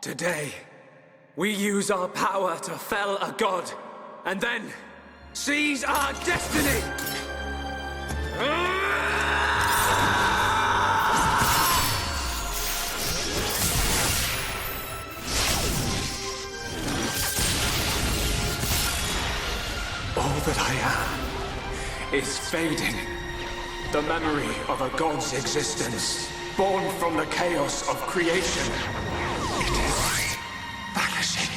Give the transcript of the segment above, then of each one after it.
Today, we use our power to fell a god, and then seize our destiny! All that I am is fading. The memory of a god's existence, born from the chaos of creation. It is vanishing.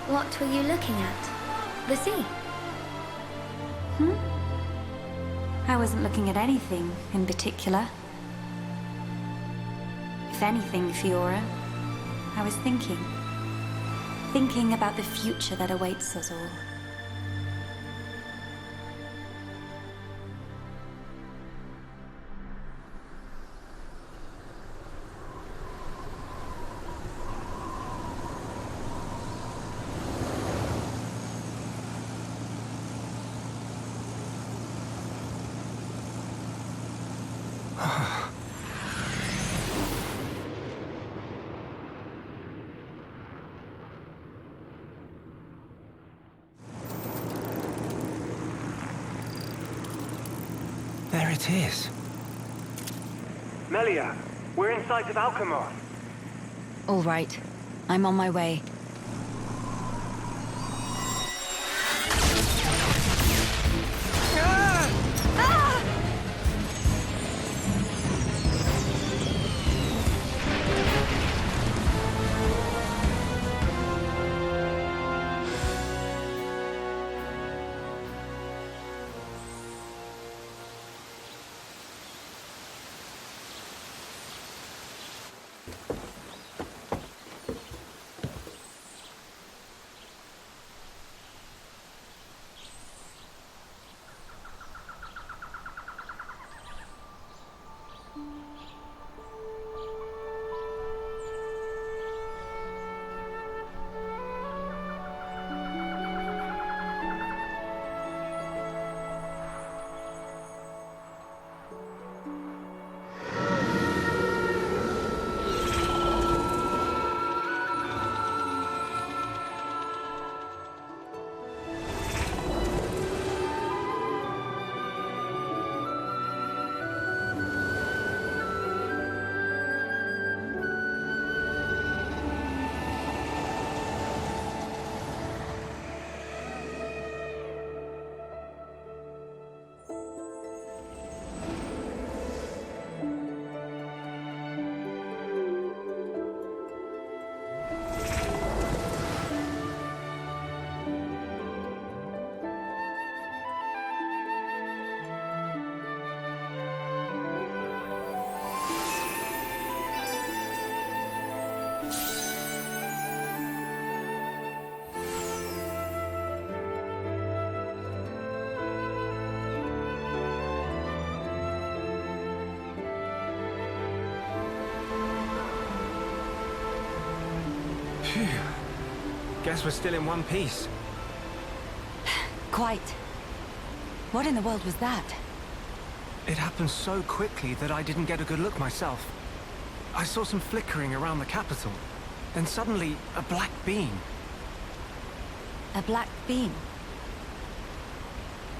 What were you looking at? The sea? I wasn't looking at anything in particular. If anything, Fiora, I was thinking. Thinking about the future that awaits us all. There it is. Melia, we're in sight of Alchemoth. All right, I'm on my way. Phew. Guess we're still in one piece. Quite. What in the world was that? It happened so quickly that I didn't get a good look myself. I saw some flickering around the capital. Then suddenly, a black beam. A black beam?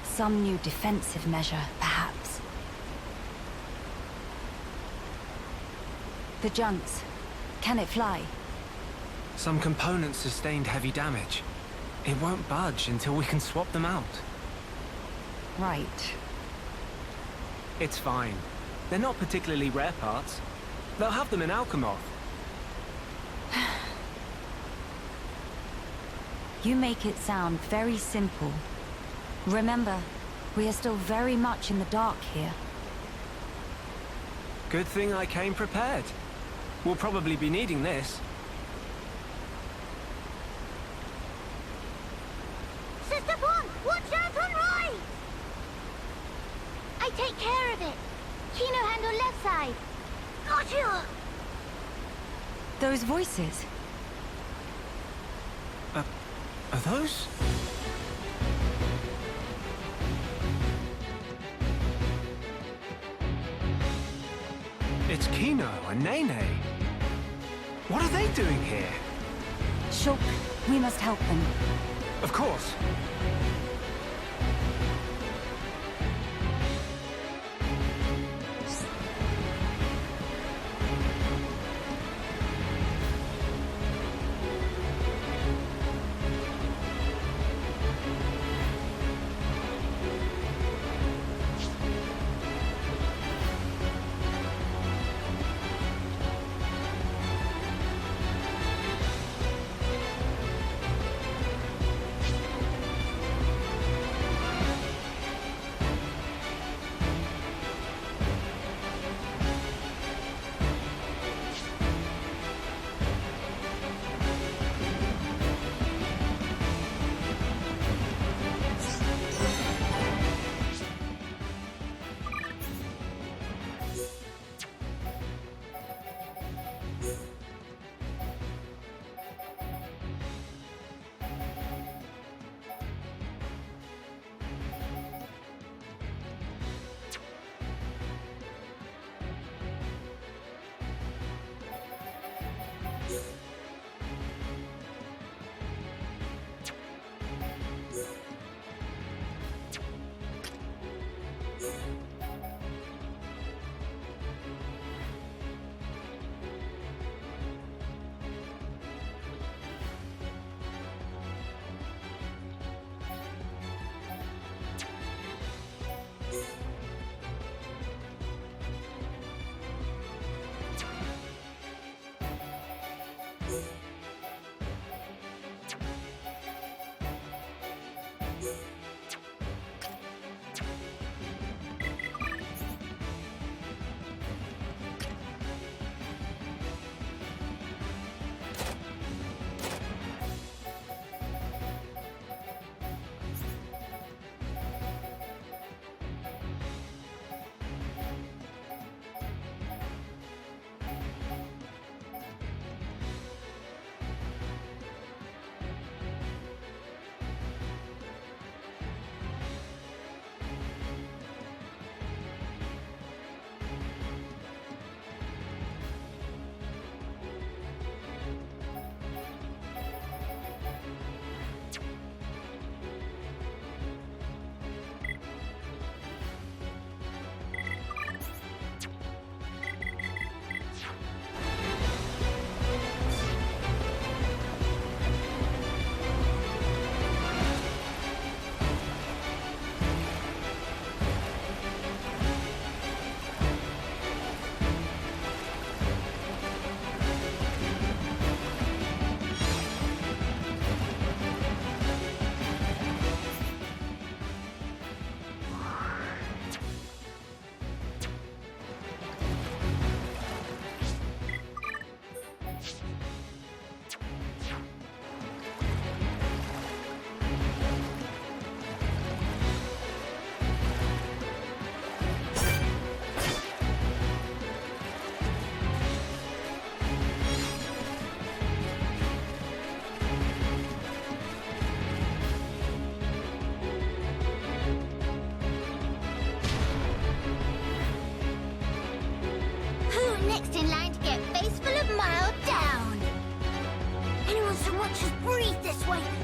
Some new defensive measure, perhaps. The junks. Can it fly? Some components sustained heavy damage. It won't budge until we can swap them out. Right. It's fine. They're not particularly rare parts. They'll have them in Alchemoth. You make it sound very simple. Remember, we are still very much in the dark here. Good thing I came prepared. We'll probably be needing this. Sister Bon, watch out on right! I take care of it. Kino handle left side. Got you! Those voices. Are those? It's Kino and Nene. What are they doing here? Shulk, we must help them. Of course.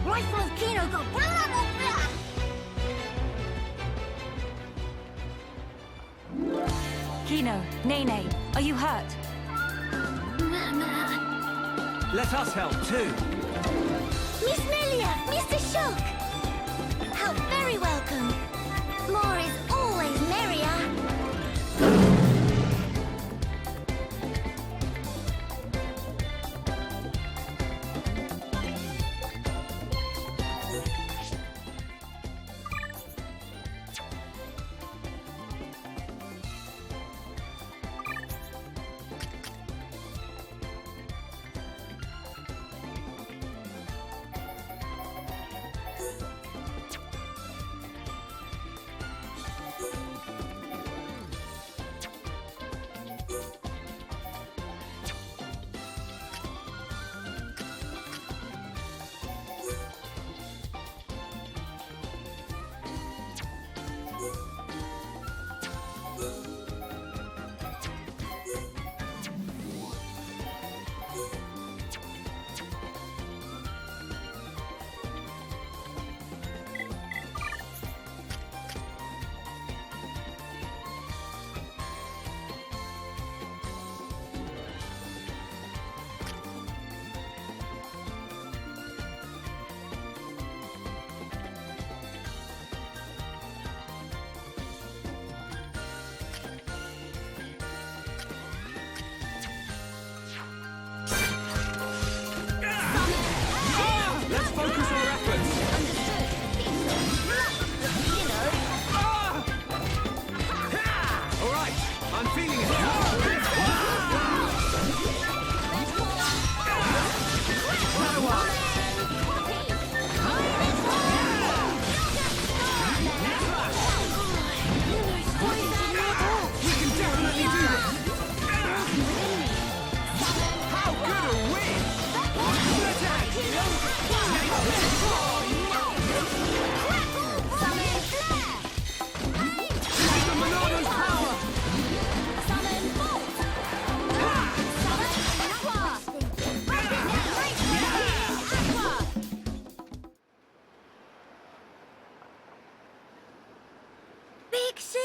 Rifle of Kino go blah blah blah! Kino, Nene, are you hurt? Let us help too. Miss Melia, Mr. Shulk! How very welcome. More is always merrier.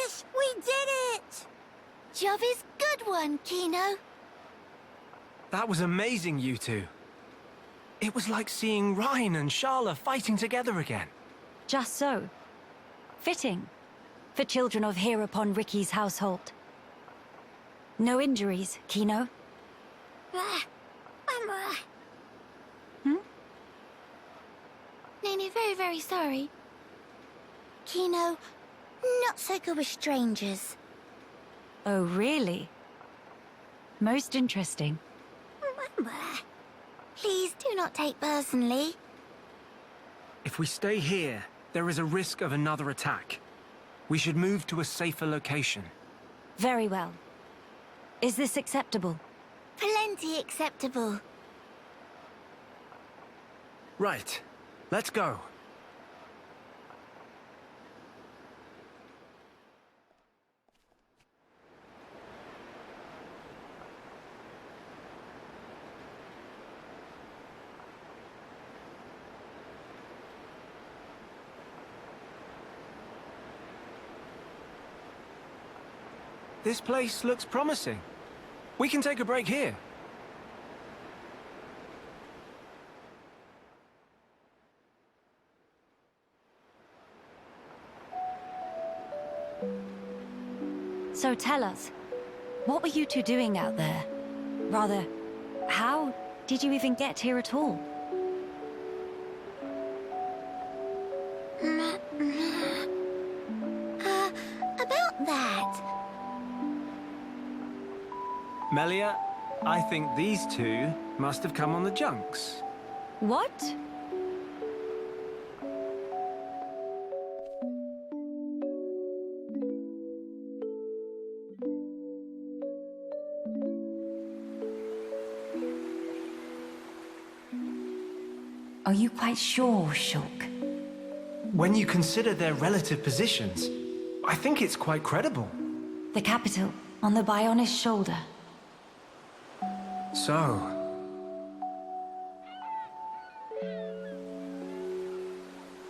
Yes, we did it! Job is good one, Kino. That was amazing, you two. It was like seeing Ryan and Sharla fighting together again. Just so. Fitting. For children of here upon Ricky's household. No injuries, Kino? Nene, very, very sorry. Kino, not so good with strangers. Oh, really? Most interesting. Please do not take personally. If we stay here, there is a risk of another attack. We should move to a safer location. Very well. Is this acceptable? Plenty acceptable. Right. Let's go. This place looks promising. We can take a break here. So tell us, what were you two doing out there? Rather, how did you even get here at all? About that. Melia, I think these two must have come on the junks. What? Are you quite sure, Shulk? When you consider their relative positions, I think it's quite credible. The capital, on the Bionist shoulder. So...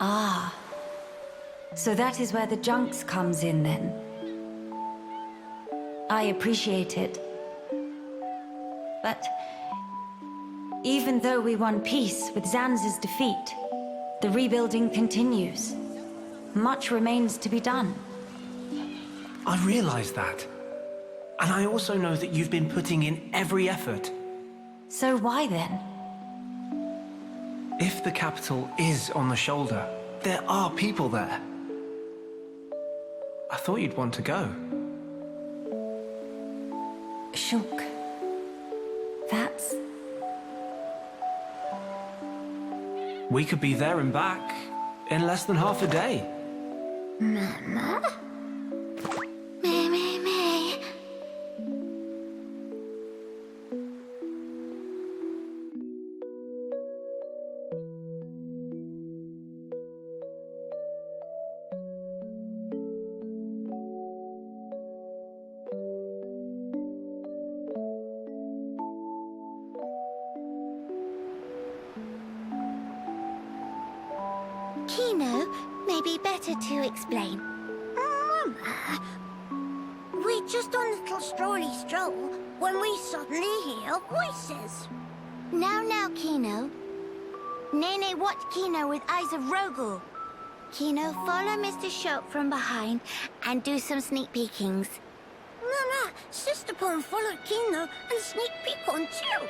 Ah. So that is where the junks comes in, then. I appreciate it. But... even though we won peace with Zanz's defeat, the rebuilding continues. Much remains to be done. I realize that. And I also know that you've been putting in every effort. So why then? If the capital is on the shoulder, there are people there. I thought you'd want to go. Shulk. That's... We could be there and back in less than half a day. Mama? Me. Kino, may be better to explain. Mama, we're just on a little stroll when we suddenly hear voices. Now, Kino. Nene watched Kino with eyes of Rogel. Kino, follow Mr. Shulk from behind and do some sneak peekings. Mama, Sister Pon followed Kino and sneak peek on too.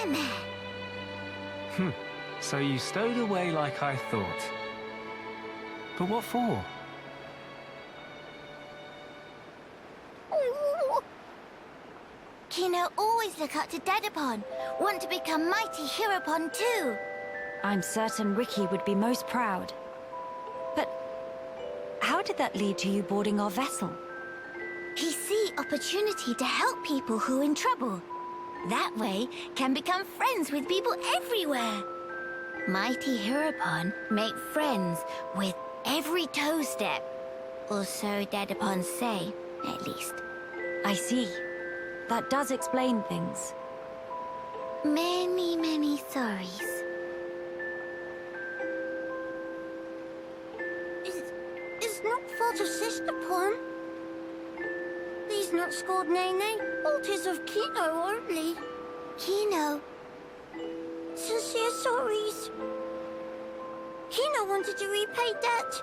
Meh. So you stowed away like I thought. But what for? Kino always look up to Dedapon. Want to become mighty Heropon too. I'm certain Ricky would be most proud. But how did that lead to you boarding our vessel? He see opportunity to help people who in trouble. That way, can become friends with people everywhere. Mighty Heropon make friends with every toe step. Or so Dedapon say, at least. I see. That does explain things. Many sorries. It's not fault of Sister Pon. He's not scored Nene. Fault is of Kino only. Kino. Sincere sorries. Kino wanted to repay debt.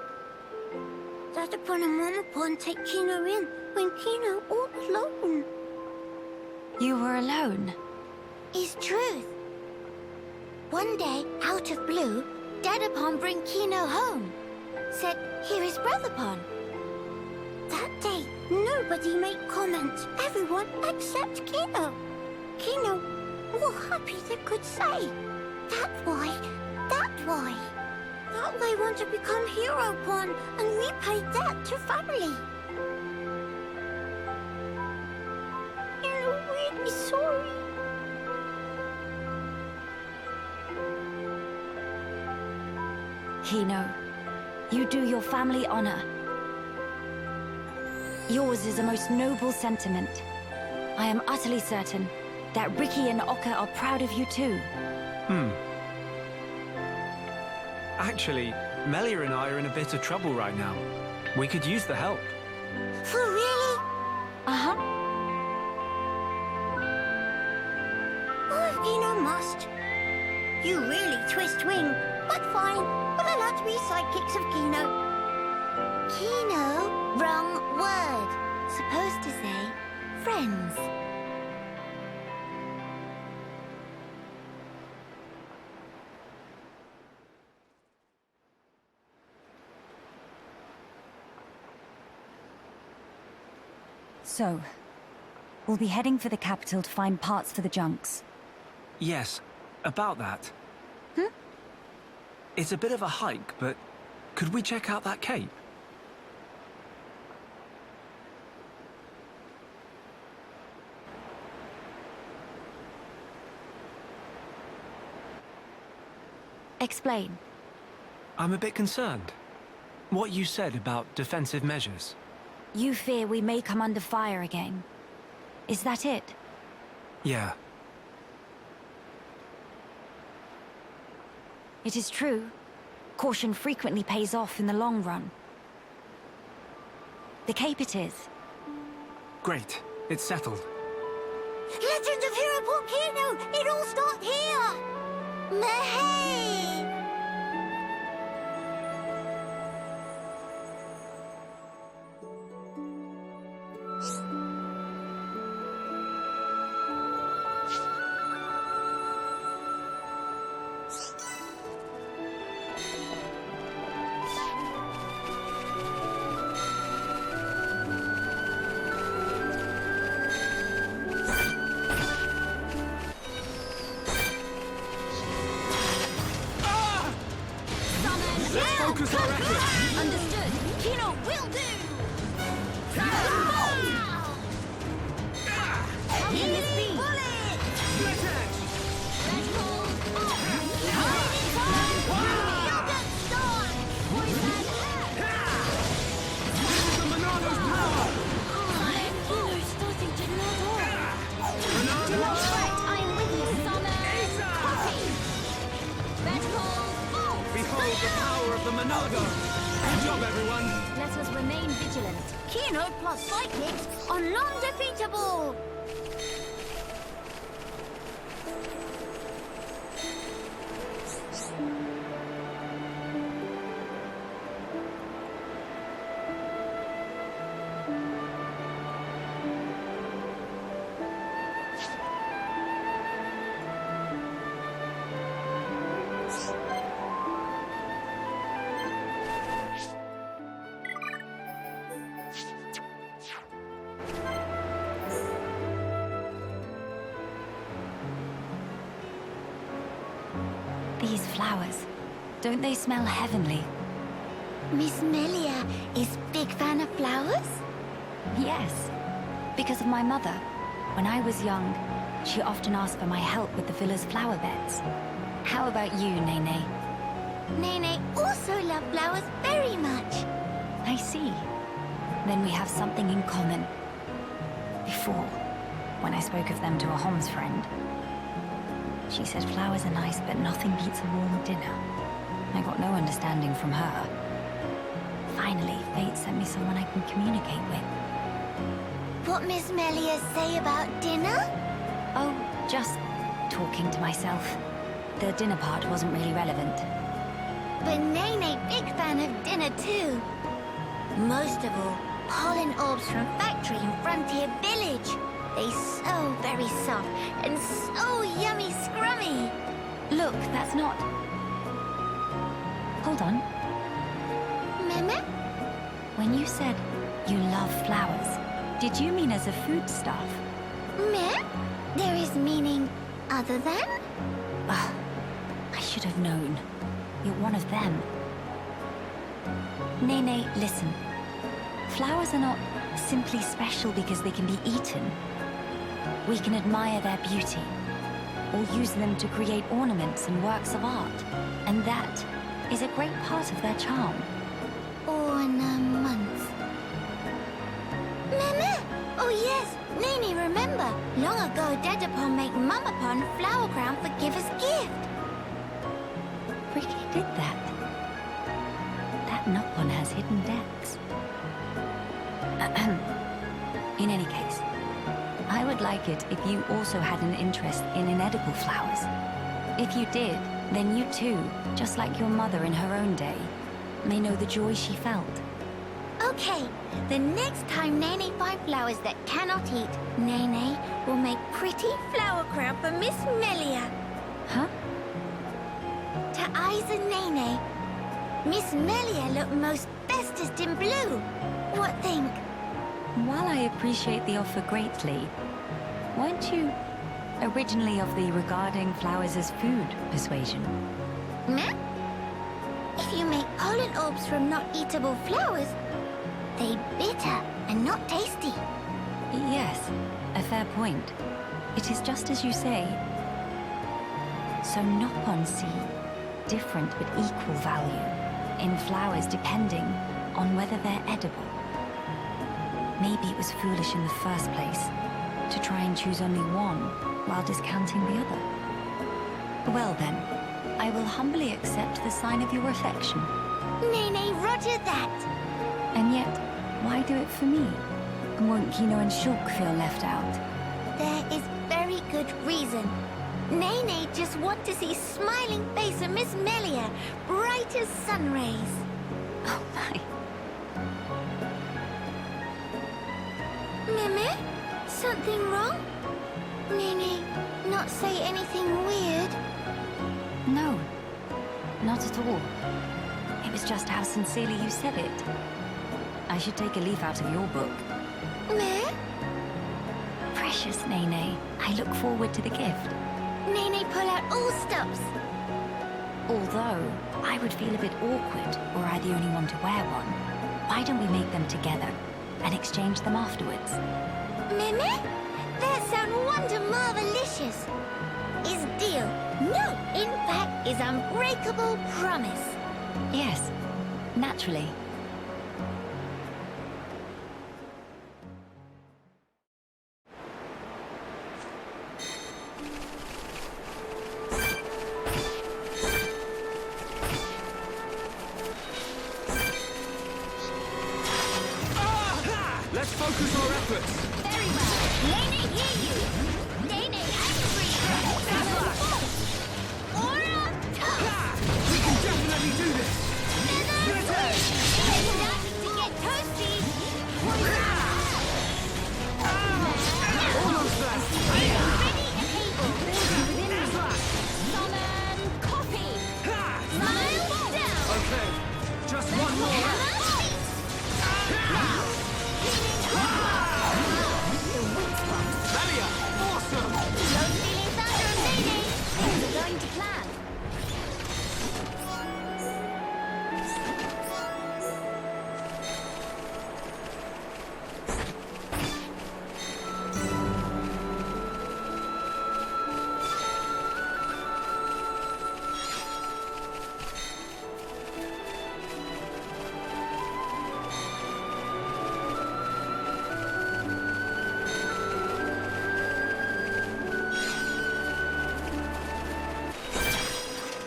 Dad upon and Mom upon take Kino in when Kino all alone. You were alone? Is truth. One day, out of blue, Dad upon bring Kino home. Said, here is brother upon. That day, nobody made comment. Everyone except Kino. Kino, all happy they could say. That why. That they want to become hero upon and repay debt to family. Kino really sorry. Kino, you do your family honor. Yours is a most noble sentiment. I am utterly certain that Ricky and Oka are proud of you too. Actually, Melia and I are in a bit of trouble right now. We could use the help. For really? Uh-huh. Oh, Kino must. You really twist wing, but fine. We'll allow to be sidekicks of Kino. Kino? Wrong word. Supposed to say friends. So, we'll be heading for the capital to find parts for the junks. Yes, about that. It's a bit of a hike, but could we check out that cape? Explain. I'm a bit concerned. What you said about defensive measures. You fear we may come under fire again. Is that it? Yeah. It is true. Caution frequently pays off in the long run. The cape it is. Great. It's settled. Legend of Hero Volcano! It all starts here! Mehey! Focus our efforts! Understood. Kino will do! Healing bullet! Split edge! Let's go! Lightning time! You'll get stuck! Poison This is the Monardo's power! Kino's starting to nod off. Monardo! That's right, I'm with you, Summer! Copy! Vegetables, Behold the power of the Monardo! Good job, everyone! let us remain vigilant. Kino plus psychics are non-defeatable! These flowers, don't they smell heavenly? Miss Melia is big fan of flowers? Yes, because of my mother. When I was young, she often asked for my help with the villa's flower beds. How about you, Nene? Nene also loves flowers very much. I see. Then we have something in common. Before, when I spoke of them to a Homs friend, she said flowers are nice, but nothing beats a warm dinner. I got no understanding from her. Finally, fate sent me someone I can communicate with. what Miss Melia say about dinner? Oh, just talking to myself. The dinner part wasn't really relevant. But Nene, big fan of dinner too. Most of all, pollen orbs from factory in Frontier Village. They so very soft and so yummy scrummy. Look, that's not... Hold on. Meme? When you said you love flowers, did you mean as a foodstuff? Me? There is meaning other than? Ugh, I should have known. You're one of them. Nene, listen. Flowers are not simply special because they can be eaten. We can admire their beauty, or use them to create ornaments and works of art. And that is a great part of their charm. Ornaments. Meme! Oh yes, Nene, remember. Long ago, Dedapon make Mamapon flower crown for Giver's gift. Ricky did that. That Nopon has hidden depths. In any case, I would like it if you also had an interest in inedible flowers. If you did, then you too, just like your mother in her own day, may know the joy she felt. Okay, the next time Nene find flowers that cannot eat, Nene will make pretty flower crown for Miss Melia. Huh? To eyes of Nene, Miss Melia look most bestest in blue. What think? While I appreciate the offer greatly, weren't you originally of the regarding flowers as food persuasion? Meh? If you make pollen orbs from not eatable flowers, they bitter and not tasty. Yes, a fair point. It is just as you say. So Nopon see different but equal value in flowers depending on whether they're edible. Maybe it was foolish in the first place to try and choose only one while discounting the other. Well then, I will humbly accept the sign of your affection. Nene, roger that. And yet, why do it for me? Won't Kino and Shulk feel left out? There is very good reason. Nene just want to see smiling face of Miss Melia, bright as sun rays. Oh my. Meme? Something wrong? Nene, not say anything weird? No, not at all. It was just how sincerely you said it. I should take a leaf out of your book. Me? Precious Nene, I look forward to the gift. Nene pull out all stops. Although, I would feel a bit awkward were I the only one to wear one. Why don't we make them together and exchange them afterwards? Meme? That sound wonder marvelicious. Is deal. No, in fact, is unbreakable promise. Yes, naturally. Let's focus our efforts. Very well. Nene, hear you. Nene, angry. Aura, tough. We can definitely do this. Feather, it's starting to get toasty. Almost there. Ready and able. Summon coffee. Smile down. Okay, just one more round. Melia, awesome! No feeling thunder, Nene. Things are going to plan.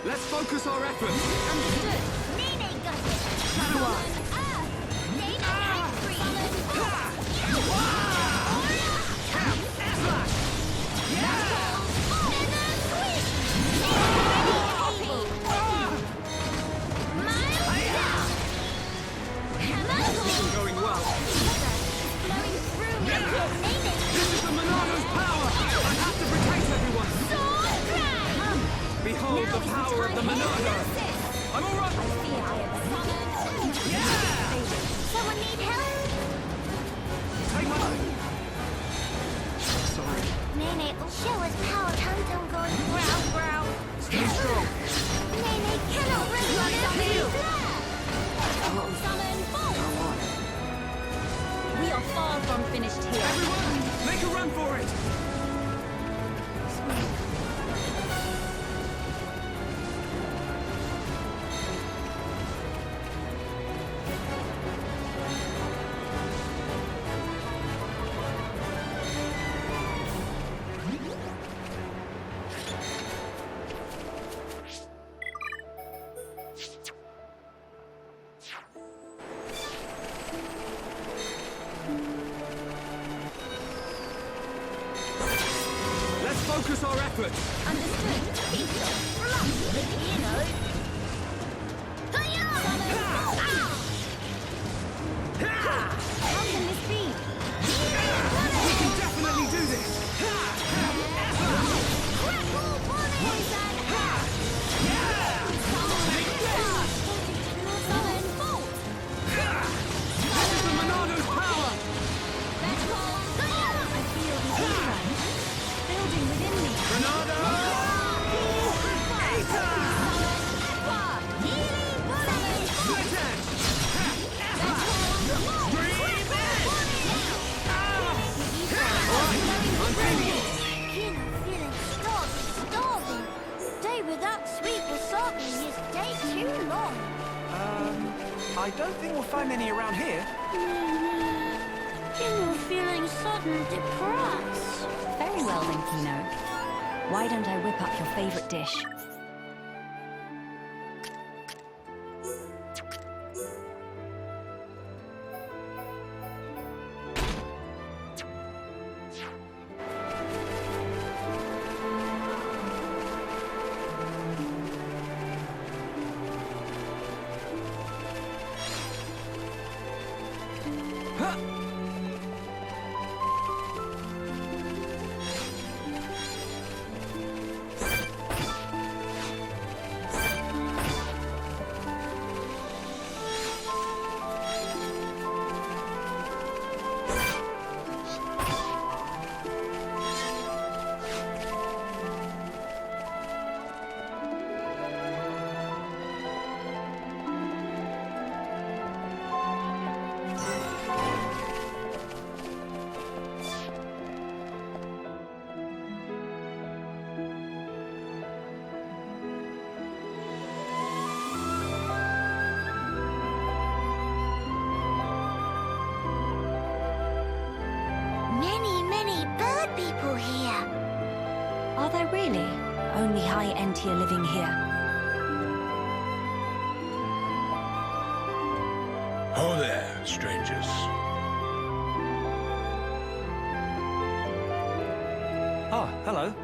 Let's focus our efforts. Understood. Nene got it. Summon Earth. Nene angry. Summon Earth. Show us power Tantum going growl growl. Stay strong. Nene cannot run on Heal. Summon bolt. We are far from finished here. Everyone, make a run for it! Focus our efforts! Understood. You know. How can this be? We can definitely do this! The Monado's power! I feel the impact building within me. Monado! Split edge! I'm feeling it! Feeling starving. Day without sweet wasabi is day too long. I don't think we'll find any around here. You're feeling sudden depressed. Very well then, Kino. Why don't I whip up your favorite dish? Many bird people here. Are there really only high-end tier living here? Oh there, strangers. Oh, hello.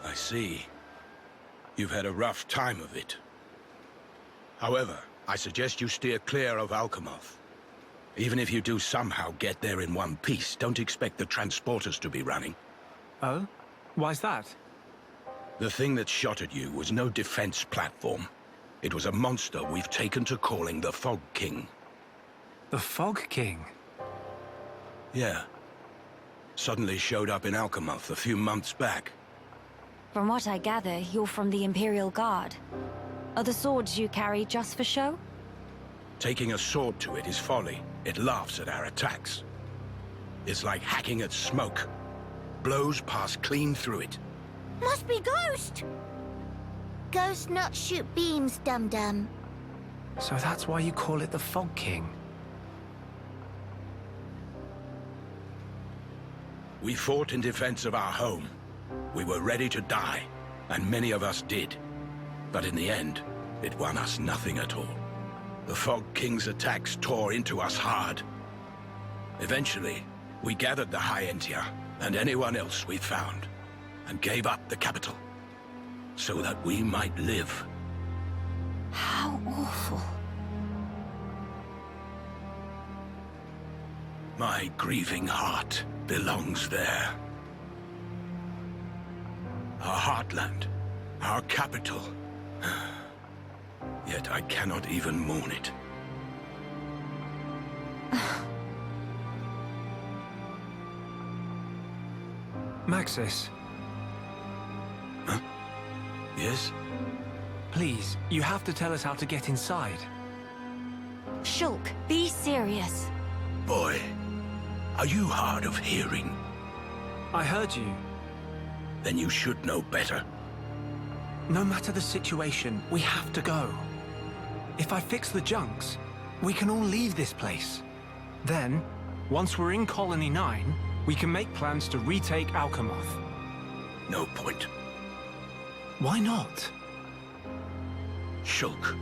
I see. You've had a rough time of it. However, I suggest you steer clear of Alchemoth. Even if you do somehow get there in one piece, don't expect the transporters to be running. Oh? Why's that? The thing that shot at you was no defense platform. It was a monster we've taken to calling the Fog King. The Fog King? Yeah. Suddenly showed up in Alchemoth a few months back. From what I gather, you're from the Imperial Guard. Are the swords you carry just for show? Taking a sword to it is folly. It laughs at our attacks. It's like hacking at smoke. Blows pass clean through it. Must be Ghost. Ghost not shoot beams, dum-dum. So that's why you call it the Fog King? We fought in defense of our home. We were ready to die, and many of us did. But in the end, it won us nothing at all. The Fog King's attacks tore into us hard. Eventually, we gathered the High Entia and anyone else we found, and gave up the capital, so that we might live. How awful. My grieving heart belongs there. Our heartland, our capital. Yet I cannot even mourn it. Maxis, Huh? Yes? please, you have to tell us how to get inside. Shulk, be serious. Boy, are you hard of hearing? I heard you. Then you should know better. No matter the situation, we have to go. If I fix the junks, we can all leave this place. Then, once we're in Colony 9, we can make plans to retake Alchemoth. No point. Why not? Shulk,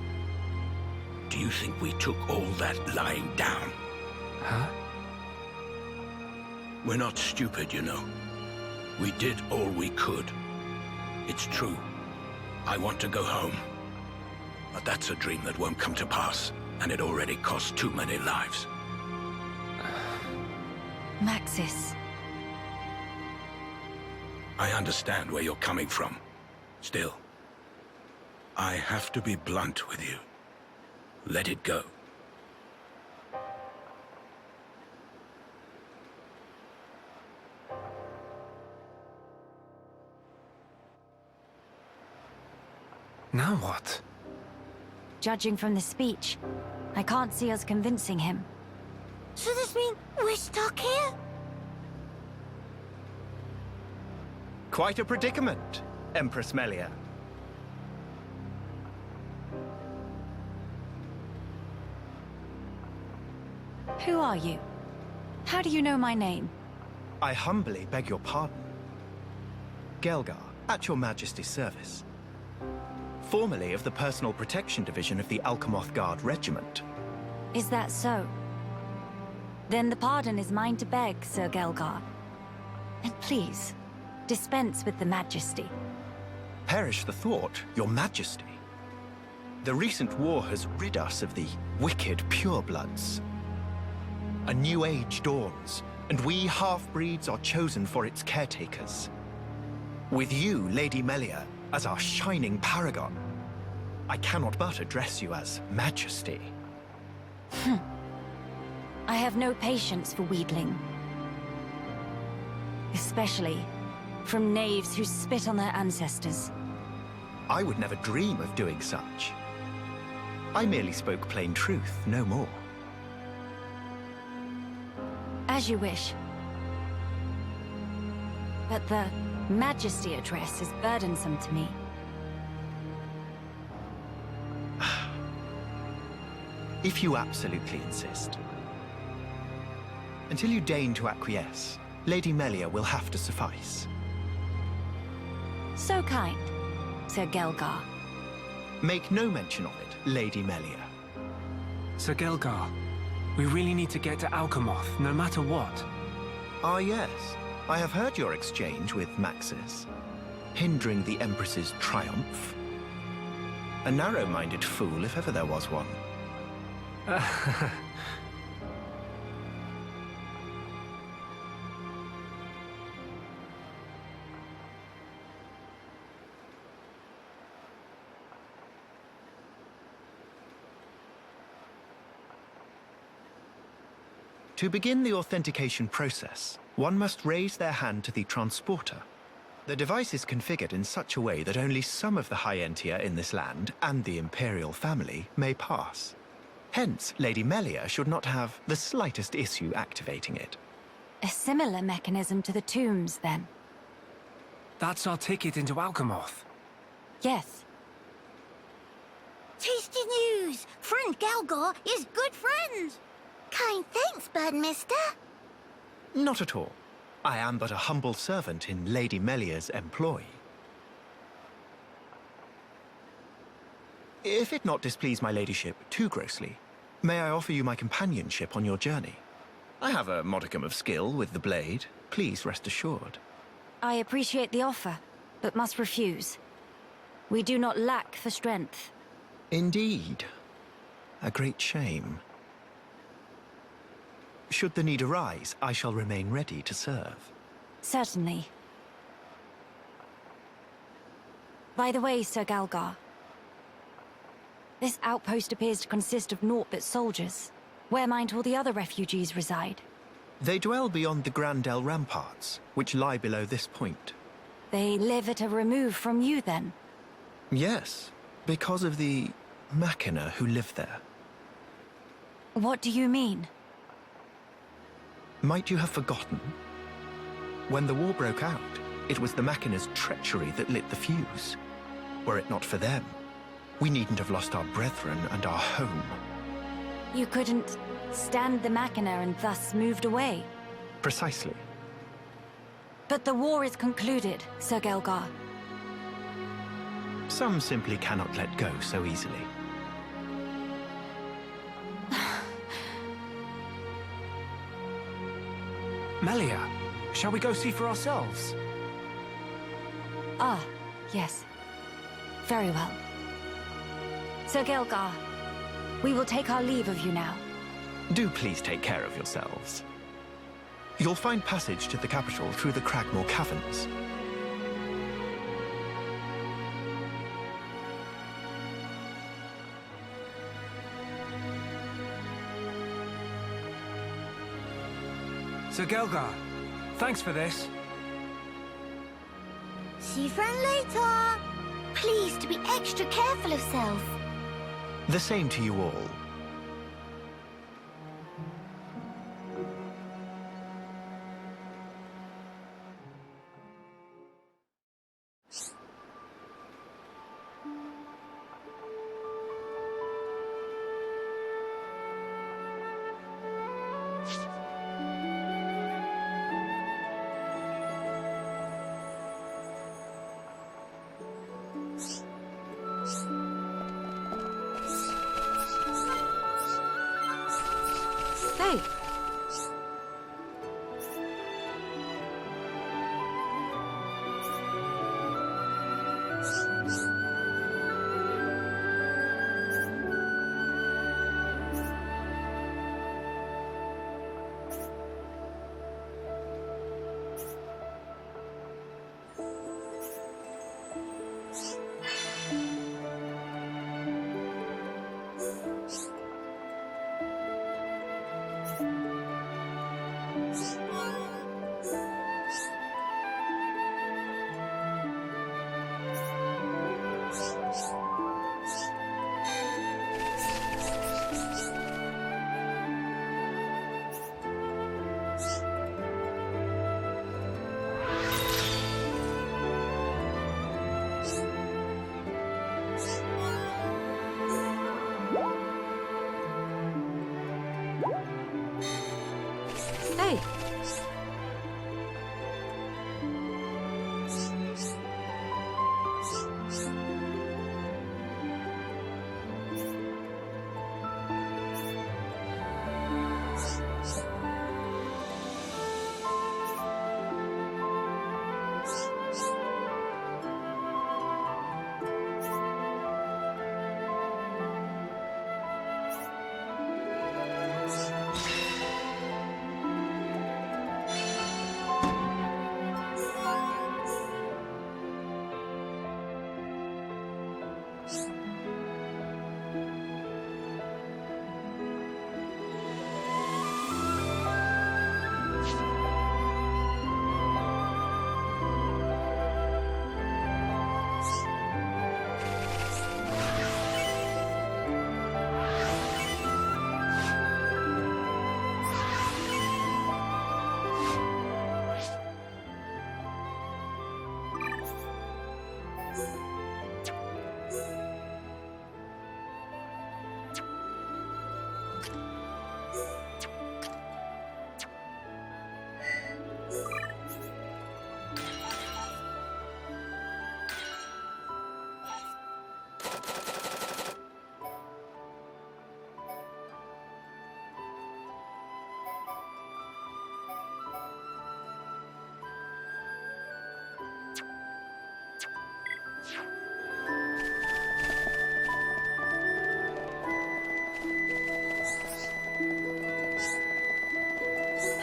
do you think we took all that lying down? Huh? We're not stupid, you know. We did all we could. It's true. I want to go home. But that's a dream that won't come to pass, and it already cost too many lives. Maxis. I understand where you're coming from. Still, I have to be blunt with you. Let it go. Now what? Judging from the speech, I can't see us convincing him. So this mean we're stuck here? Quite a predicament, Empress Melia. Who are you? How do you know my name? I humbly beg your pardon. Gelgar, at your Majesty's service. Formerly of the Personal Protection Division of the Alchemoth Guard Regiment. Is that so? Then the pardon is mine to beg, Sir Gelgar. And please, dispense with the Majesty. Perish the thought, your Majesty. The recent war has rid us of the wicked purebloods. A new age dawns, and we half-breeds are chosen for its caretakers. With you, Lady Melia, as our shining paragon, I cannot but address you as Majesty. I have no patience for wheedling. Especially from knaves who spit on their ancestors. I would never dream of doing such. I merely spoke plain truth, no more. As you wish. But the Majesty address is burdensome to me. If you absolutely insist. Until you deign to acquiesce, Lady Melia will have to suffice. So kind, Sir Gelgar. Make no mention of it, Lady Melia. Sir Gelgar, we really need to get to Alchemoth, no matter what. Ah, yes. I have heard your exchange with Maxis. Hindering the Empress's triumph. A narrow-minded fool, if ever there was one. To begin the authentication process, one must raise their hand to the transporter. The device is configured in such a way that only some of the High-Entier in this land and the Imperial family may pass. Hence, Lady Melia should not have the slightest issue activating it. A similar mechanism to the tombs, then. That's our ticket into Alchemoth. Yes. Tasty news! Friend Gelgar is good friends! Kind thanks, Birdmister. Not at all. I am but a humble servant in Lady Melia's employ. If it not displease my ladyship too grossly, may I offer you my companionship on your journey? I have a modicum of skill with the blade. Please rest assured. I appreciate the offer, but must refuse. We do not lack for strength. Indeed. A great shame. Should the need arise, I shall remain ready to serve. Certainly. By the way, Sir Gelgar, This outpost appears to consist of naught but soldiers. Where might all the other refugees reside? They dwell beyond the Grandel ramparts, which lie below this point. They live at a remove from you, then? Yes, because of the Machina who live there. What do you mean? Might you have forgotten? When the war broke out, it was the Machina's treachery that lit the fuse. Were it not for them, we needn't have lost our brethren and our home. You couldn't stand the Machina and thus moved away? Precisely. But the war is concluded, Sir Gelgar. Some simply cannot let go so easily. Melia, shall we go see for ourselves? Ah, yes. Very well. Sir Gelgar, we will take our leave of you now. Do please take care of yourselves. You'll find passage to the capital through the Cragmore Caverns. Sir Gelgar, thanks for this. See you friend later. Please to be extra careful of self. The same to you all. Hey! Hey!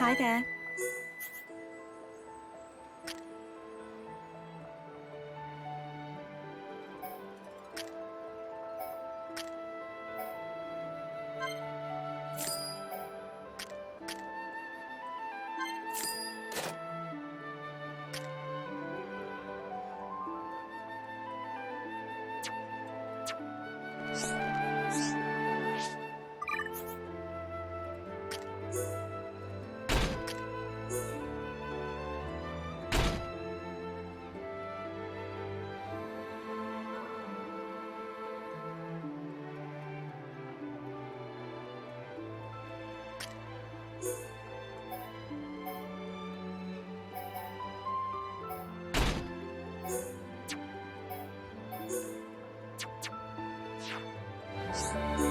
Hi there.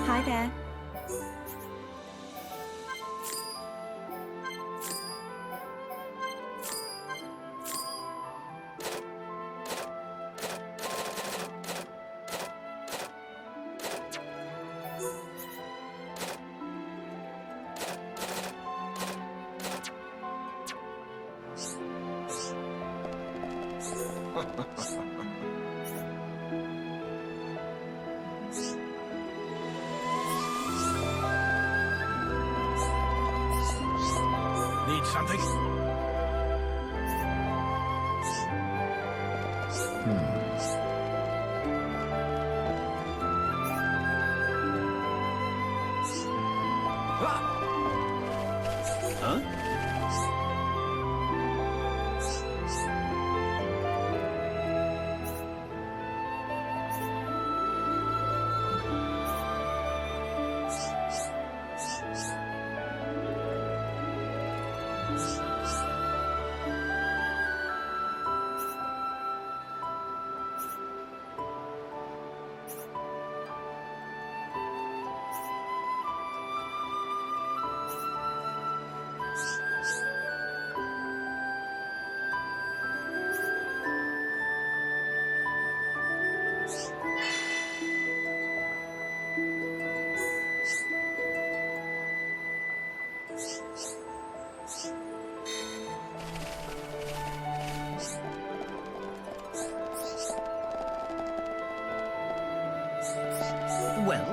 Hi there. Need something? Huh? Well,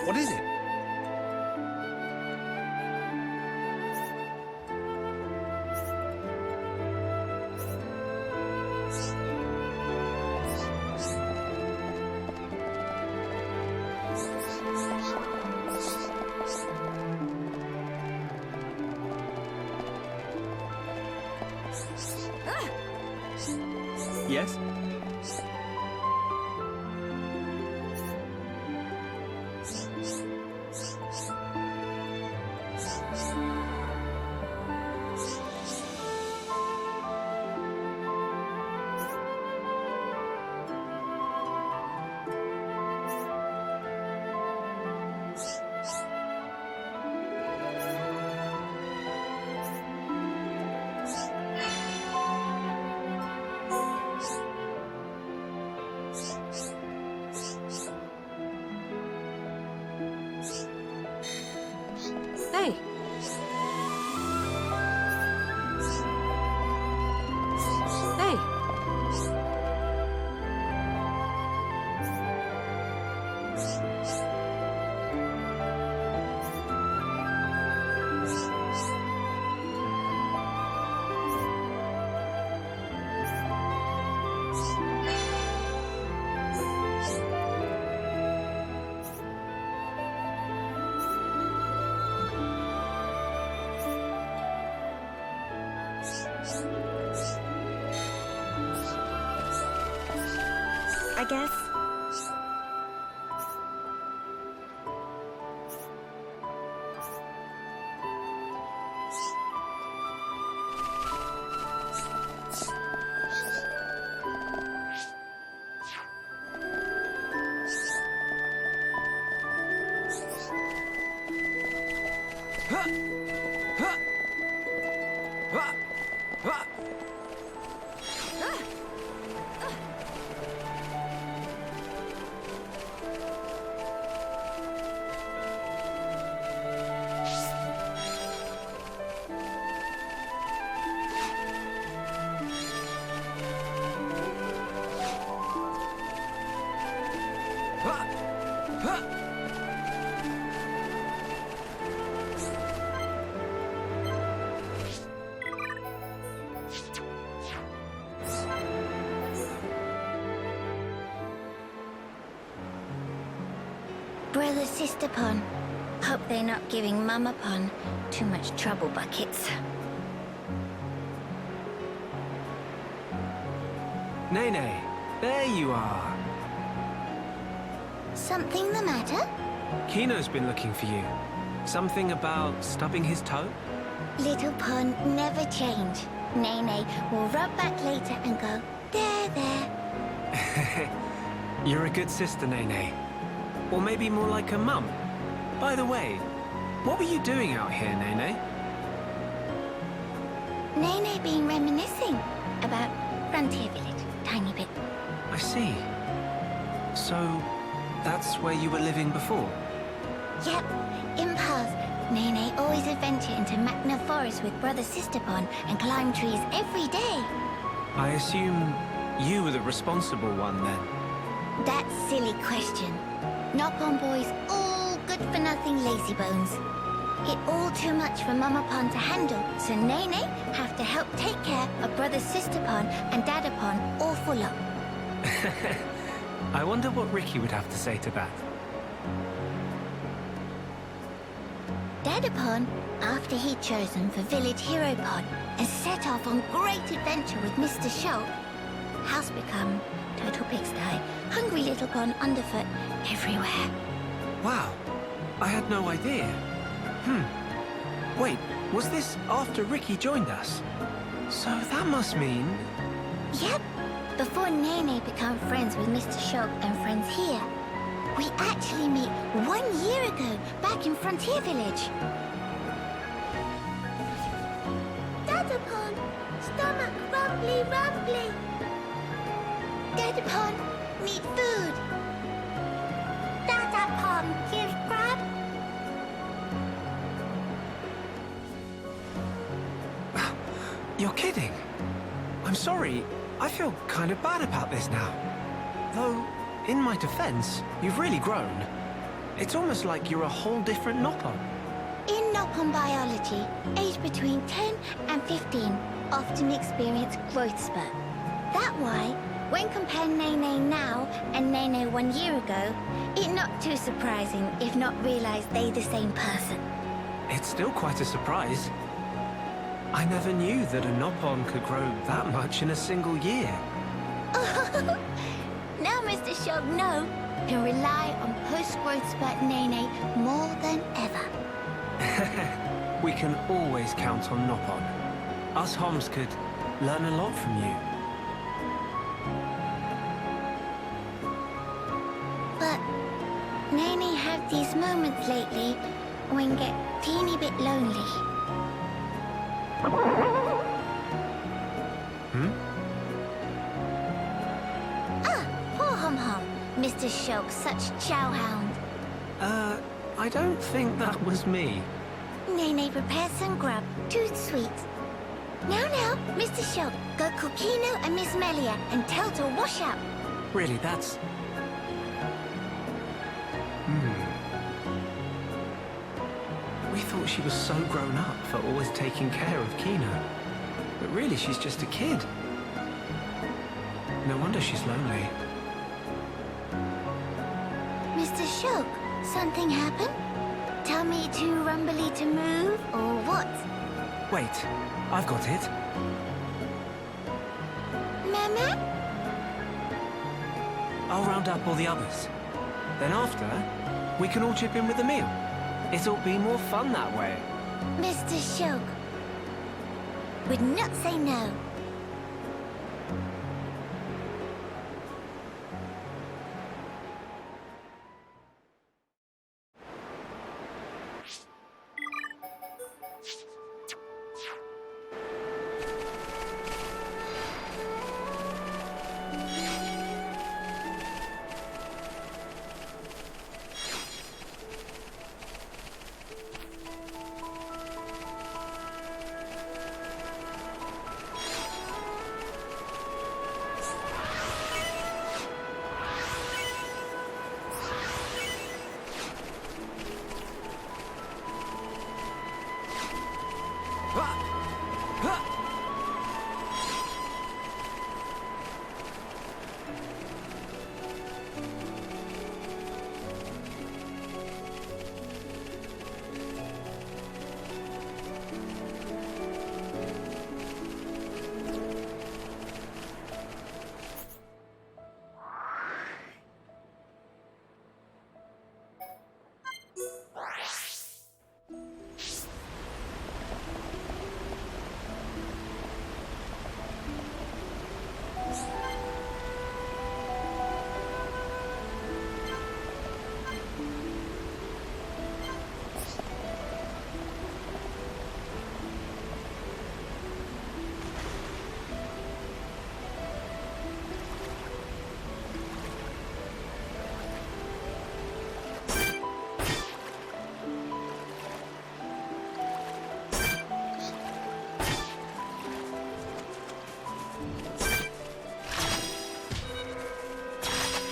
what is it? Yes? Hey. Hey. I guess. Brother Sister Pon. Hope they're not giving Mama Pon too much trouble buckets. Nene, there you are. Something the matter? Kino's been looking for you. Something about stubbing his toe? Little Pon never change. Nene will rub back later and go, there, there. You're a good sister, Nene. Or maybe more like a mum. By the way, what were you doing out here, Nene? Nene been reminiscing about Frontier Village, tiny bit. I see. So, that's where you were living before? Yep, in past, Nene always adventure into Magna Forest with Brother Sister Pon and climb trees every day. I assume you were the responsible one then. That silly question. Nopon boys all good-for-nothing lazy bones. It all too much for Mama Pon to handle, so Nene have to help take care of Brother Sister Pon and Dada Pon all full up. I wonder what Ricky would have to say to that. Dada Pon, after he'd chosen for Village Hero Pon and set off on great adventure with Mr. Shulk, house become total pigsty, hungry little Pon underfoot everywhere. Wow, I had no idea. Wait, was this after Ricky joined us? So that must mean... Yep, before Nene become friends with Mr. Shulk and friends here. We actually meet 1 year ago, back in Frontier Village. Dada Pon, stomach rumbly rumbly. Dada Pon, need food. Dada Pon, give grub. You're kidding. I'm sorry. I feel kind of bad about this now. Though, in my defense, you've really grown. It's almost like you're a whole different Nopon. In Nopon biology, aged between 10 and 15 often experience growth spurt. That why, when compare Nene now and Nene 1 year ago, it not too surprising if not realize they the same person. It's still quite a surprise. I never knew that a Nopon could grow that much in a single year. Now Mr. Shulk know can rely on post-growth spurt Nene more than ever. We can always count on Nopon. Us Homs could learn a lot from you. But Nene have these moments lately when get teeny bit lonely. Poor Hom-Hom. Mr. Shulk, such chowhound. I don't think that was me. Nene prepared some grub, too sweet. Now, Mr. Shulk, go call Kino and Miss Melia and tell to wash up. Really, that's... We thought she was so grown up for always taking care of Kino. But really, she's just a kid. No wonder she's lonely. Mr. Shulk, something happened? Tell me too rumbly to move, or what? Wait, I've got it. Mama? I'll round up all the others. Then after, we can all chip in with the meal. It'll be more fun that way. Mr. Shulk would not say no.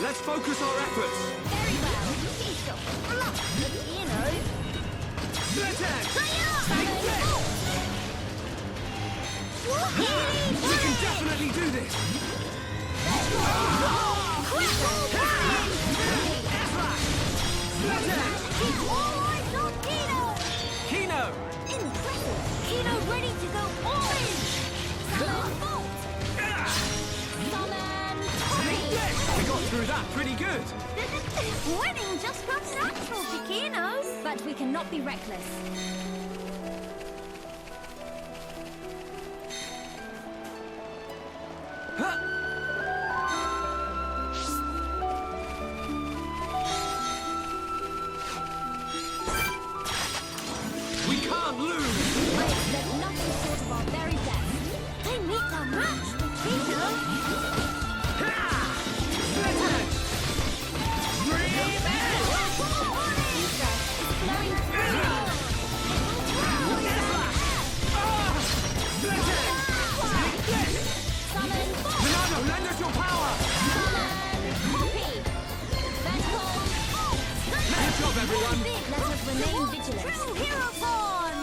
Let's focus our efforts. Very well. He's got lots of heroes. Split edge! Take this! We can definitely do this! Split edge! Keep all eyes on Kino! Kino! Impressive! Kino ready to go all in! Summon Bolt! Summon Hurry! We got through that pretty good! Winning just comes natural to Kino! But we cannot be reckless. We can't lose! I expect nothing short of our very best. They meet the match for Kino! Split edge! Dream edge! Flowing through. Split edge! Take this! Summon Bolt. Ronaldo, lend us your power! Summon Copy. Vertical. Good job, everyone! Let us remain vigilant. True hero form!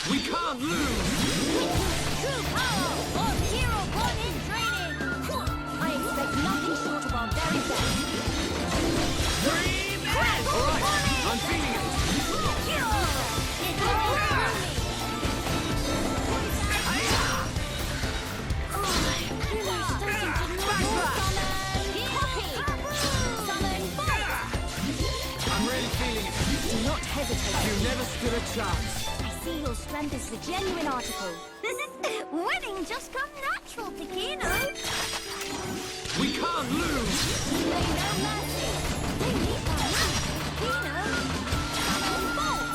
We can't lose! True power of hero born in training! I expect nothing short of our very best. Dream edge! Alright, I'm feeling it! It's all for me! Hero's starting to know Summon Copy. Summon Bolt. I'm really feeling it! Do not hesitate. You never stood a chance! I see your strength is the genuine article. Winning just come natural to Kino! We can't lose! Display no mercy. They need the match for Kino! Summon Bolt!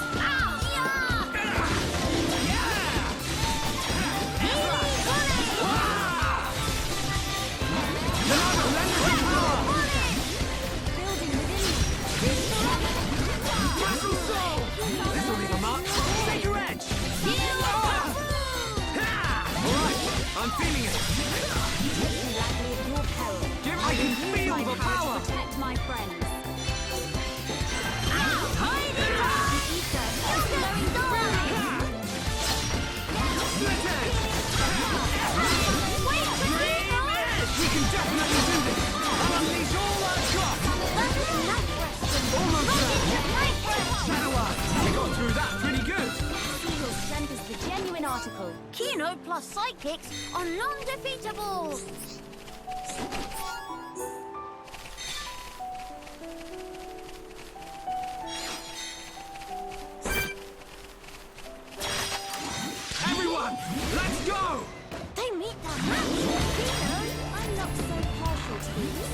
Ronaldo, lend us your power! Building within me. Castle Soul! This'll leave a mark! Take your edge! Alright, I'm feeling it! Gladly at your peril. I can feel My the power power! to protect my friends. Ether is flowing through me. Split edge! We can definitely do this! I'll unleash all I've got! Almost there! Shadow Eye! We got through that pretty good! See your strength is the genuine article. Kino plus psychics are non-defeatable! Everyone, let's go! They meet the match for Kino! I'm not so partial to these.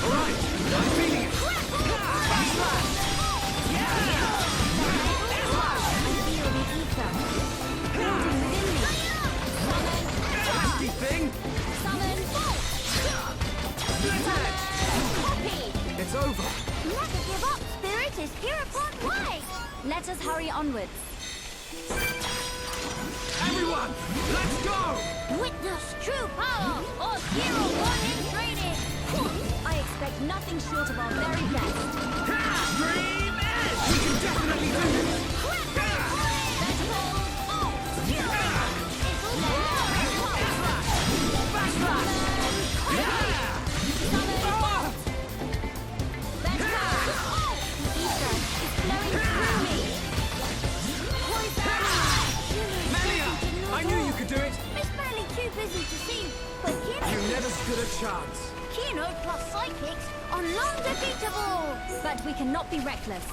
Alright, I'm feeling it! Backslash! I feel the ether. Building within me. Summon. Nasty thing! Summon Bolt. Split edge! Copy. It's over! Never give up! Spirit is here upon way! Let us hurry onwards. Everyone, let's go! Witness true power of hero born in training! I expect nothing short of our very best. Dream edge! We can definitely do this! Melia! I knew you could do it! It's barely too busy to see, but You never stood a chance! Kino plus psychics are non-defeatable! But we cannot be reckless.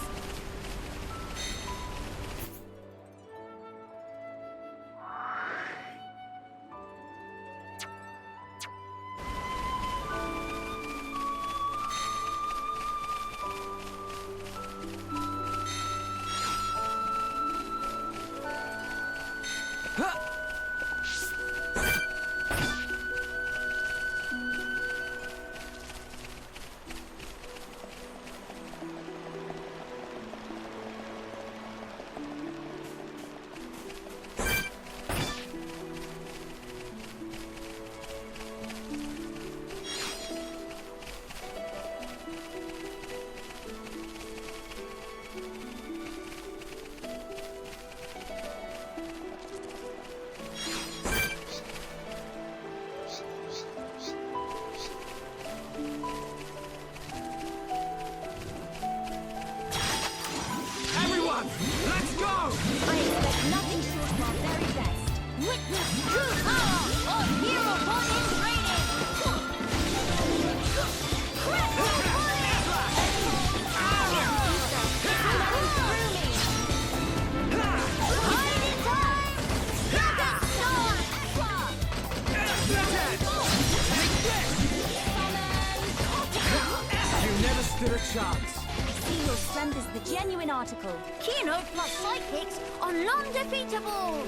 genuine article. Kino plus psychics are non-defeatable.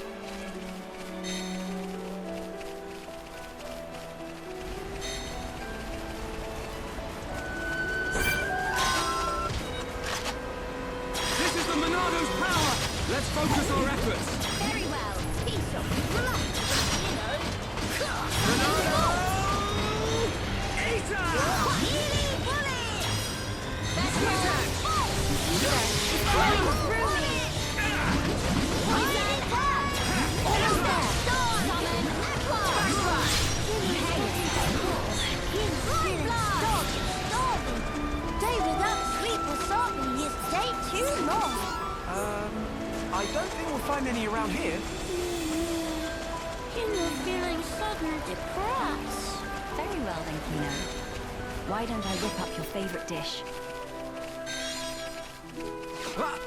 This is the Monado's power! Let's focus our efforts! Very well. Piece of Monado! Eater! Healing bullet! That's right. It's going through me. Healing punch! Almost there. Summon Aqua. Healing blast! Dodge! Day without sleep will certainly is day too long. I don't think we'll find any around here. You're feeling sudden depressed. Very well then, Kino. Why don't I whip up your favorite dish? Ah!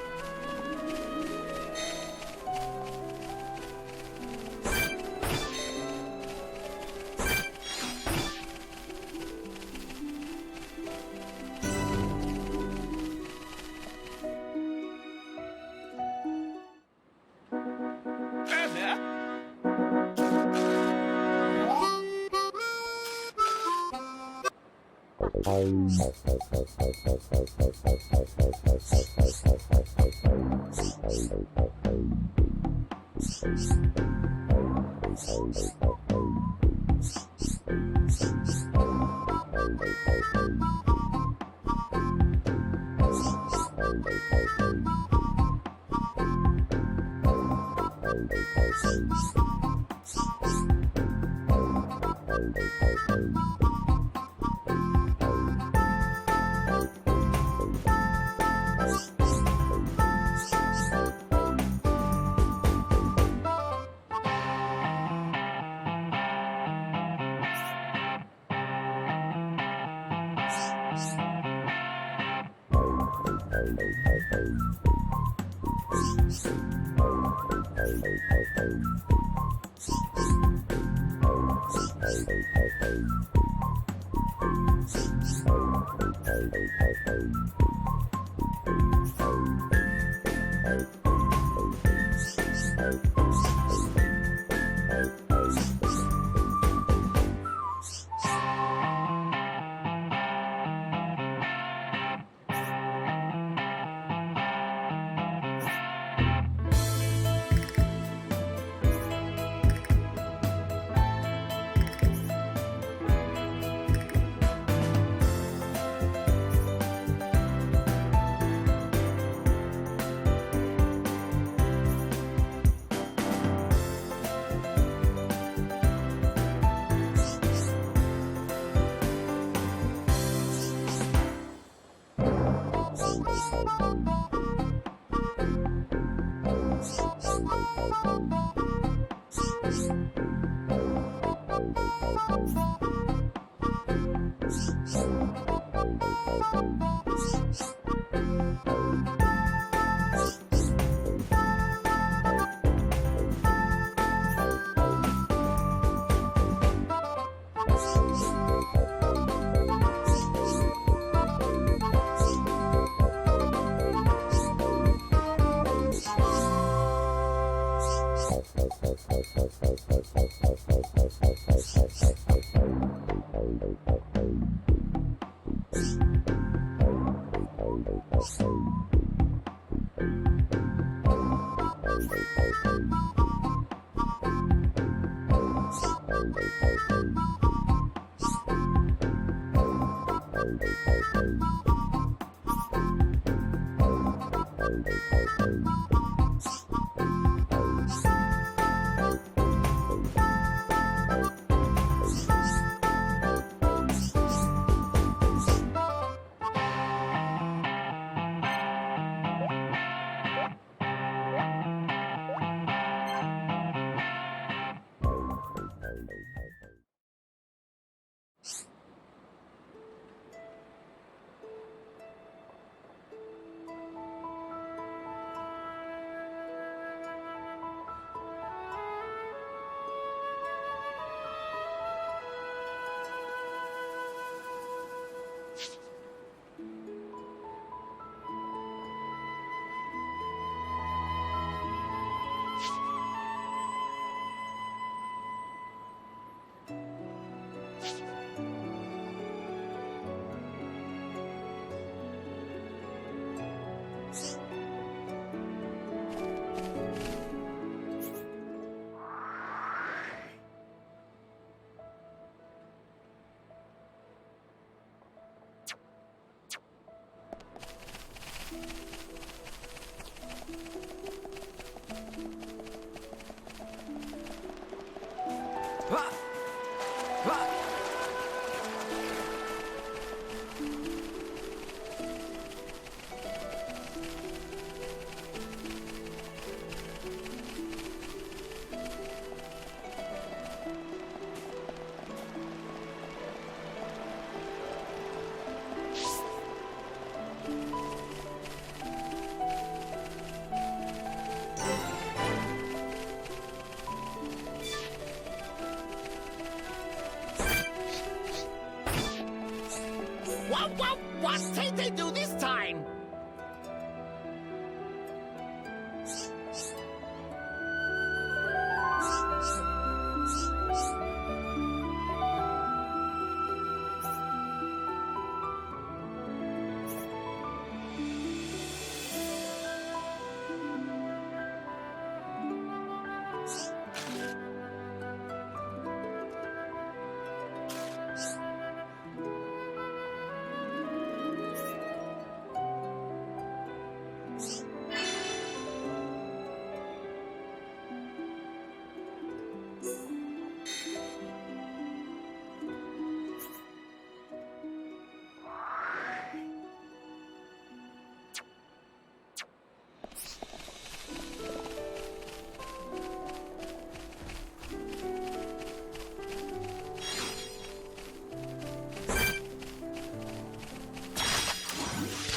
What did they do this time?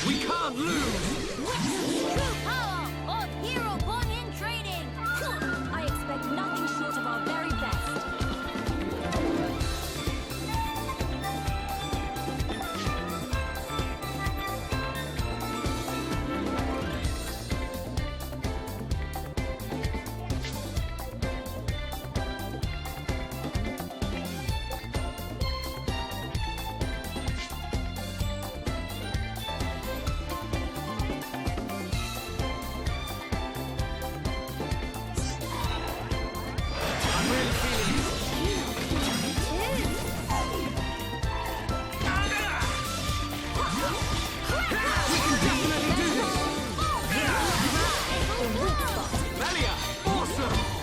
We can't lose! True power of hero born in training. I expect nothing short of our very best.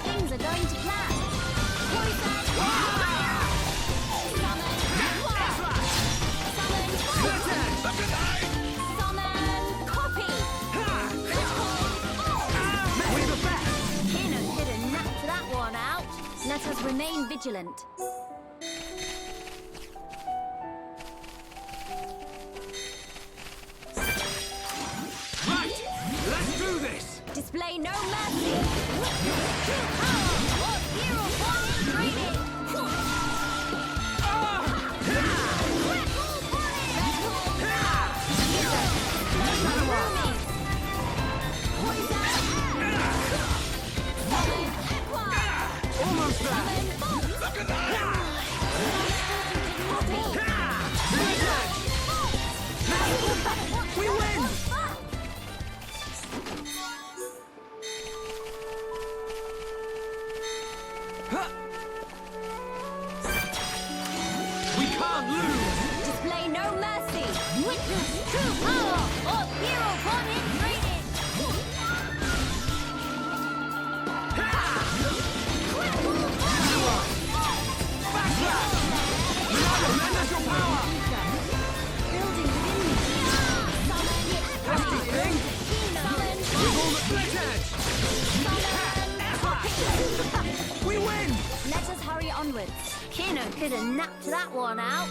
Things are going to plan. Summon copy. Kino hit a nap to that one out. Let us remain vigilant. Right! Let's do this! Display no mercy. True power of hero born in training. Almost there! We win! We can't lose! Display no mercy. Witness true power of hero born in training. Tremendous your power! Building within me. Hefty thing! With all the split edge! We win! Let us hurry onwards. Kino could have napped that one out.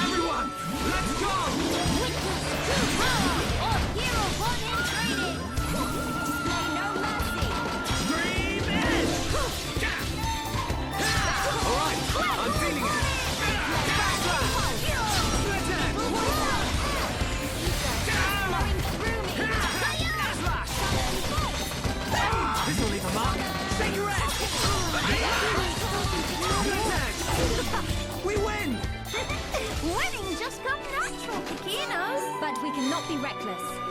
Everyone, let's go! Witness true power of hero born in training. Display no mercy. Dream edge! Alright, I'm feeling it! Backslash! Split edge! Flowing through me. Backslash! This'll leave a mark! Take your edge! Split edge! We win! Winning just come natural to Kino. But we cannot be reckless.